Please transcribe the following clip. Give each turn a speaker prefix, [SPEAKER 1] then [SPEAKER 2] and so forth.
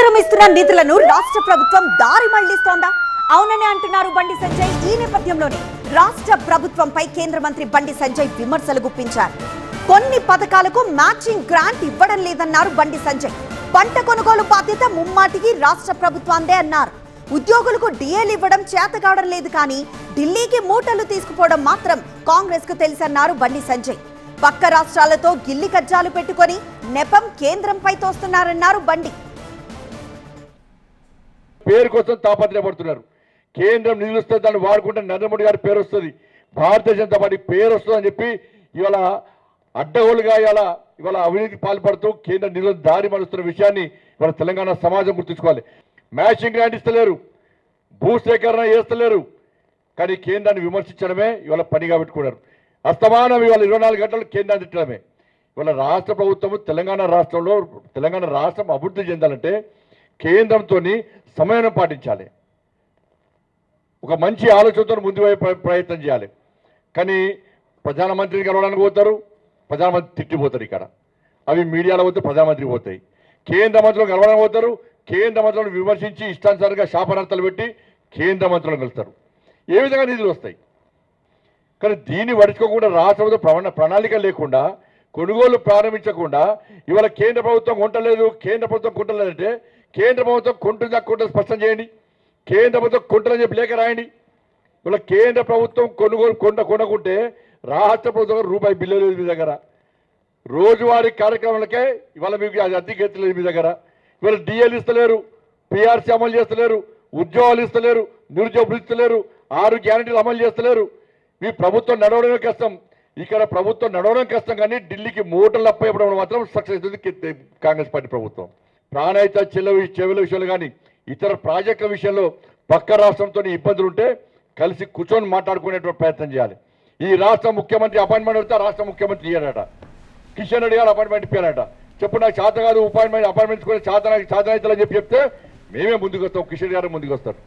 [SPEAKER 1] కేంద్రం ఇస్తున్న నిధులను రాష్ట్ర ప్రభుత్వం దారి మళ్లిస్తోందా? అవునని అంటున్నారు బండి సంజయ్. ఈ నేపథ్యంలోనే రాష్ట్ర ప్రభుత్వంపై కేంద్ర మంత్రి బండి సంజయ్ విమర్శలు గుప్పించారు. కొన్ని పథకాలకు మ్యాచింగ్ గ్రాంట్ ఇవ్వడం లేదన్నారు బండి సంజయ్. పంట కొనుగోలు బాధ్యత ముమ్మాటికి రాష్ట్ర ప్రభుత్వాందే అన్నారు. ఉద్యోగులకు డిఏలు ఇవ్వడం చేతకావడం లేదు, కానీ ఢిల్లీకి మూటలు తీసుకుపోవడం మాత్రం కాంగ్రెస్ కు తెలుసన్నారు బండి సంజయ్. పక్క రాష్ట్రాలతో గిల్లి కజ్జాలు పెట్టుకొని నెపం కేంద్రంపై తోస్తున్నారన్నారు బండి.
[SPEAKER 2] పేరు కోసం తాపత్రయపడుతున్నారు. కేంద్రం నిధులు వస్తే దాన్ని వాడుకుంటే నరేంద్ర మోడీ గారి పేరు వస్తుంది, భారతీయ జనతా పార్టీ పేరు వస్తుంది అని చెప్పి ఇవాళ అడ్డగోలుగా ఇవాళ అవినీతికి పాల్పడుతూ కేంద్ర నిధులు దారి మలుస్తున్న విషయాన్ని ఇవాళ తెలంగాణ సమాజం గుర్తుంచుకోవాలి. మ్యాచింగ్ గ్రాంట్ ఇస్తలేరు, భూసేకరణ చేస్తలేరు, కానీ కేంద్రాన్ని విమర్శించడమే ఇవాళ పనిగా పెట్టుకున్నారు. అస్తమానం ఇవాళ 24 గంటలు కేంద్రాన్ని తిట్టడమే. ఇవాళ రాష్ట్ర ప్రభుత్వం తెలంగాణ రాష్ట్రం అభివృద్ధి చెందాలంటే కేంద్రంతో సమన్వయం పాటించాలి, ఒక మంచి ఆలోచనతో ముందు ప్రయత్నం చేయాలి. కానీ ప్రధానమంత్రిని కలవడానికి పోతారు, ప్రధానమంత్రి తిట్టిపోతారు. ఇక్కడ అవి మీడియాలో పోతే ప్రధానమంత్రికి పోతాయి. కేంద్ర మంత్రులు కలవడానికి పోతారు, కేంద్ర మంత్రులను విమర్శించి ఇష్టానుసారంగా శాపనార్థాలు పెట్టి కేంద్ర మంత్రులను కలుస్తారు. ఏ విధంగా నిధులు వస్తాయి? కానీ దీన్ని పడుచుకోకుండా రాష్ట్ర ప్రభుత్వం ప్రణాళిక లేకుండా, కొనుగోలు ప్రారంభించకుండా ఇవాళ కేంద్ర ప్రభుత్వం కొంటలేదు, కేంద్ర ప్రభుత్వం కొంటలేదంటే కేంద్ర ప్రభుత్వం కొంటుందా కొంట స్పష్టం చేయండి. కేంద్ర ప్రభుత్వం కొంటలని చెప్పి లేఖ రాయండి. ఇవాళ కేంద్ర ప్రభుత్వం కొనుక్కుంటే రాష్ట్ర ప్రభుత్వం రూపాయి బిల్లు లేదు మీ దగ్గర. రోజువారీ కార్యక్రమాలకే ఇవాళ మీకు అద్దెకి ఎత్తలేదు మీ దగ్గర. ఇవాళ డిఎల్ ఇస్తలేరు, పిఆర్సీ అమలు చేస్తలేరు, ఉద్యోగాలు ఇస్తలేరు, నిరుద్యోగులు ఇస్తలేరు, 6 గ్యారెంటీలు అమలు చేస్తలేరు. మీ ప్రభుత్వం నడవడమే కష్టం. ఇక్కడ ప్రభుత్వం నడవడం కష్టం, కానీ ఢిల్లీకి మూటలు అప్పయ్యడం మాత్రం సక్సెస్ అవుతుంది కాంగ్రెస్ పార్టీ ప్రభుత్వం. ప్రాణాయిత చెవుల విషయంలో కానీ ఇతర ప్రాజెక్టుల విషయంలో పక్క రాష్ట్రంతో ఇబ్బందులు ఉంటే కలిసి కూర్చొని మాట్లాడుకునేటువంటి ప్రయత్నం చేయాలి. ఈ రాష్ట్ర ముఖ్యమంత్రి అపాయింట్మెంట్ అడిగితే రాష్ట్ర ముఖ్యమంత్రి ఇయ్యారట, కిషన్ రెడ్డి గారు అపాయింట్మెంట్ ఇప్పారట. చెప్పు నాకు చేత కాదు అపాయింట్మెంట్ చేతనైతలని చెప్తే మేమే ముందుకు వస్తాం, కిషన్ గారు ముందుకు వస్తారు.